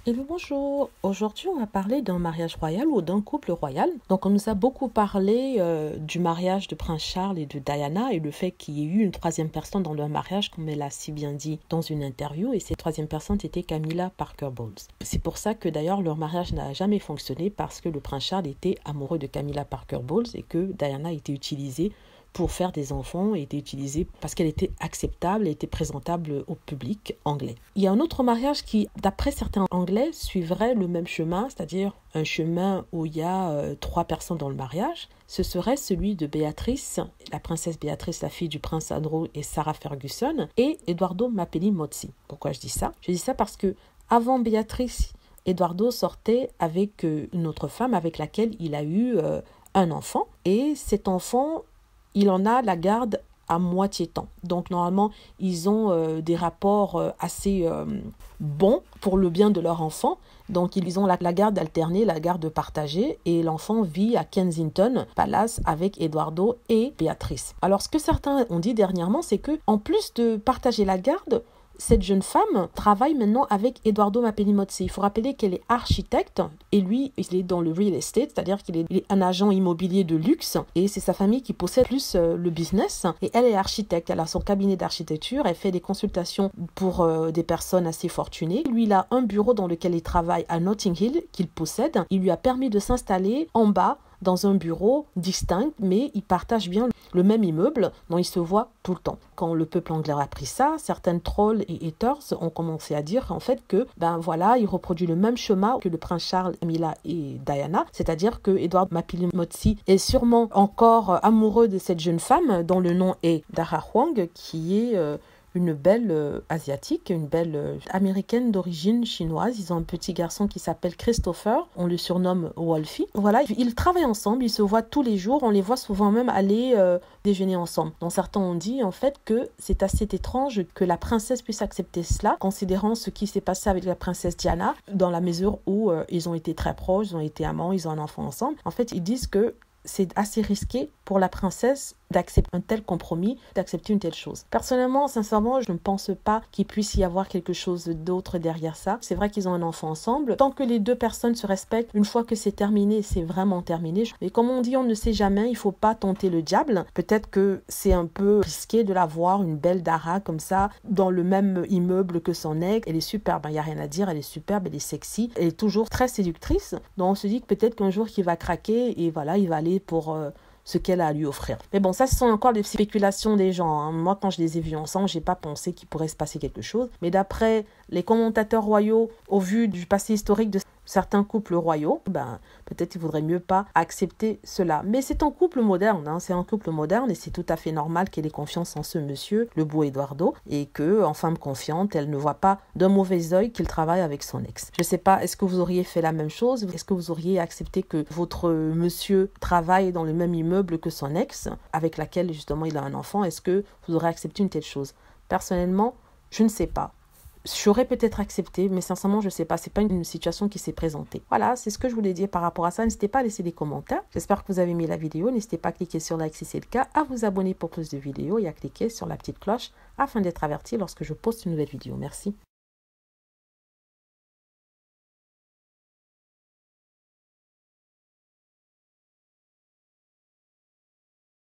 Hello, bonjour. Aujourd'hui, on va parler d'un mariage royal ou d'un couple royal. Donc, on nous a beaucoup parlé du mariage de Prince Charles et de Diana et le fait qu'il y ait eu une troisième personne dans leur mariage, comme elle a si bien dit dans une interview. Et cette troisième personne, c'était Camilla Parker Bowles. C'est pour ça que d'ailleurs, leur mariage n'a jamais fonctionné parce que le Prince Charles était amoureux de Camilla Parker Bowles et que Diana était utilisée pour faire des enfants, était utilisée parce qu'elle était acceptable et était présentable au public anglais. Il y a un autre mariage qui, d'après certains anglais, suivrait le même chemin, c'est-à-dire un chemin où il y a trois personnes dans le mariage. Ce serait celui de Béatrice, la princesse Béatrice, la fille du prince Andrew et Sarah Ferguson, et Edoardo Mapelli Mozzi. Pourquoi je dis ça? Je dis ça parce que avant Béatrice, Edoardo sortait avec une autre femme avec laquelle il a eu un enfant. Et cet enfant, il en a la garde à moitié temps. Donc normalement, ils ont des rapports assez bons pour le bien de leur enfant. Donc ils ont la garde alternée, la garde partagée, et l'enfant vit à Kensington Palace avec Edoardo et Béatrice. Alors ce que certains ont dit dernièrement, c'est que en plus de partager la garde, cette jeune femme travaille maintenant avec Edoardo Mapelli Mozzi. Il faut rappeler qu'elle est architecte et lui, il est dans le real estate, c'est-à-dire qu'il est un agent immobilier de luxe et c'est sa famille qui possède plus le business. Et elle est architecte, elle a son cabinet d'architecture, elle fait des consultations pour des personnes assez fortunées. Lui, il a un bureau dans lequel il travaille à Notting Hill qu'il possède. Il lui a permis de s'installer en bas dans un bureau distinct, mais ils partagent bien le même immeuble dont ils se voient tout le temps. Quand le peuple anglais a appris ça, certaines trolls et haters ont commencé à dire en fait que, il reproduit le même schéma que le prince Charles, Camilla et Diana, c'est-à-dire que Edward Mapelli Mozzi est sûrement encore amoureux de cette jeune femme dont le nom est Dara Huang, qui est une belle asiatique, une belle américaine d'origine chinoise. Ils ont un petit garçon qui s'appelle Christopher. On le surnomme Wolfie. Voilà, ils travaillent ensemble, ils se voient tous les jours. On les voit souvent même aller déjeuner ensemble. Donc certains ont dit en fait que c'est assez étrange que la princesse puisse accepter cela, considérant ce qui s'est passé avec la princesse Diana, dans la mesure où ils ont été très proches, ils ont été amants, ils ont un enfant ensemble. En fait, ils disent que c'est assez risqué pour la princesse d'accepter un tel compromis, d'accepter une telle chose. Personnellement, sincèrement, je ne pense pas qu'il puisse y avoir quelque chose d'autre derrière ça. C'est vrai qu'ils ont un enfant ensemble. Tant que les deux personnes se respectent, une fois que c'est terminé, c'est vraiment terminé. Mais comme on dit, on ne sait jamais, il faut pas tenter le diable. Peut-être que c'est un peu risqué de la voir, une belle Dara comme ça, dans le même immeuble que son ex. Elle est superbe, il n'y a rien à dire, elle est superbe, elle est sexy, elle est toujours très séductrice. Donc on se dit que peut-être qu'un jour qu'il va craquer et voilà, il va aller pour ce qu'elle a à lui offrir. Mais bon, ça, ce sont encore des spéculations des gens. Hein. Moi, quand je les ai vus ensemble, j'ai pas pensé qu'il pourrait se passer quelque chose. Mais d'après les commentateurs royaux, au vu du passé historique de certains couples royaux, peut-être il vaudrait mieux pas accepter cela. Mais c'est un couple moderne, hein, c'est un couple moderne et c'est tout à fait normal qu'elle ait confiance en ce monsieur, le beau Eduardo, et que, en femme confiante, elle ne voit pas d'un mauvais œil qu'il travaille avec son ex. Je sais pas, est-ce que vous auriez fait la même chose? Est-ce que vous auriez accepté que votre monsieur travaille dans le même immeuble que son ex, avec laquelle justement il a un enfant? Est-ce que vous auriez accepté une telle chose? Personnellement, je ne sais pas. J'aurais peut-être accepté, mais sincèrement, je ne sais pas. C'est pas une situation qui s'est présentée. Voilà, c'est ce que je voulais dire par rapport à ça. N'hésitez pas à laisser des commentaires. J'espère que vous avez aimé la vidéo. N'hésitez pas à cliquer sur like si c'est le cas, à vous abonner pour plus de vidéos et à cliquer sur la petite cloche afin d'être averti lorsque je poste une nouvelle vidéo. Merci.